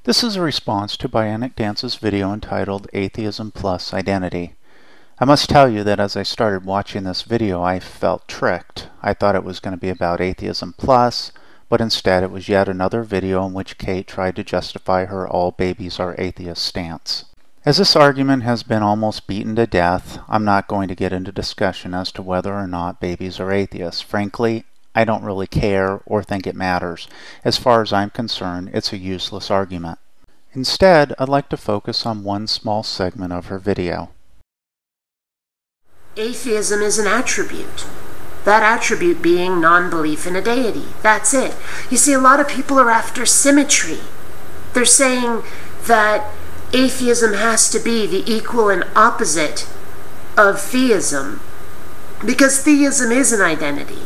This is a response to BionicDance's video entitled Atheism Plus Identity. I must tell you that as I started watching this video, I felt tricked. I thought it was going to be about Atheism Plus, but instead it was yet another video in which Kate tried to justify her all babies are atheist stance. As this argument has been almost beaten to death, I'm not going to get into discussion as to whether or not babies are atheists. Frankly, I don't really care or think it matters. As far as I'm concerned, it's a useless argument. Instead, I'd like to focus on one small segment of her video. Atheism is an attribute. That attribute being non-belief in a deity. That's it. You see, a lot of people are after symmetry. They're saying that atheism has to be the equal and opposite of theism, because theism is an identity.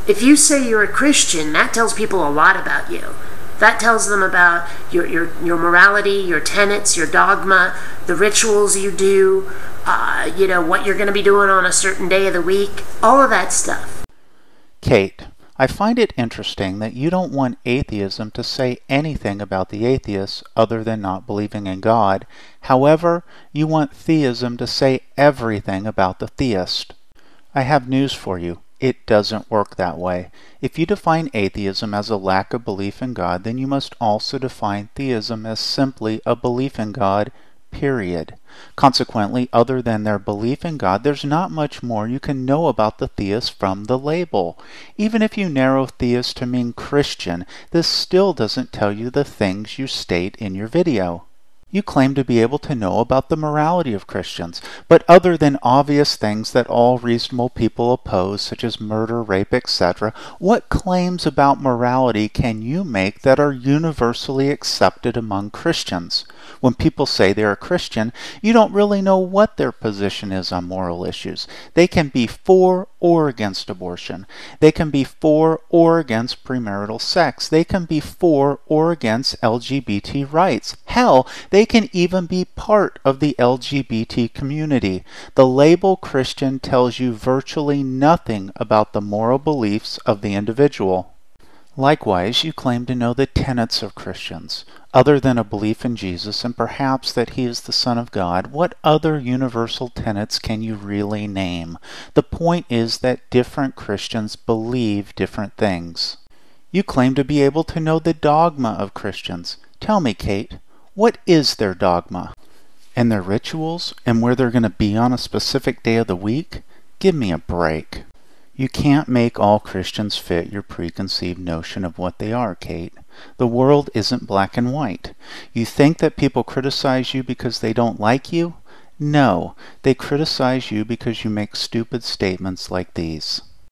If you say you're a Christian, that tells people a lot about you. That tells them about your morality, your tenets, your dogma, the rituals you do, what you're going to be doing on a certain day of the week, all of that stuff. Kate, I find it interesting that you don't want atheism to say anything about the atheists other than not believing in God. However, you want theism to say everything about the theist. I have news for you. It doesn't work that way. If you define atheism as a lack of belief in God, then you must also define theism as simply a belief in God, period. Consequently, other than their belief in God, there's not much more you can know about the theist from the label. Even if you narrow theist to mean Christian, this still doesn't tell you the things you state in your video. You claim to be able to know about the morality of Christians, but other than obvious things that all reasonable people oppose, such as murder, rape, etc., what claims about morality can you make that are universally accepted among Christians? When people say they're a Christian, you don't really know what their position is on moral issues. They can be for or against abortion. They can be for or against premarital sex. They can be for or against LGBT rights. Hell, they can even be part of the LGBT community. The label Christian tells you virtually nothing about the moral beliefs of the individual. Likewise, you claim to know the tenets of Christians. Other than a belief in Jesus and perhaps that he is the Son of God, what other universal tenets can you really name? The point is that different Christians believe different things. You claim to be able to know the dogma of Christians. Tell me, Kate, what is their dogma? And their rituals? And where they're going to be on a specific day of the week? Give me a break. You can't make all Christians fit your preconceived notion of what they are, Kate. The world isn't black and white. You think that people criticize you because they don't like you? No, they criticize you because you make stupid statements like these.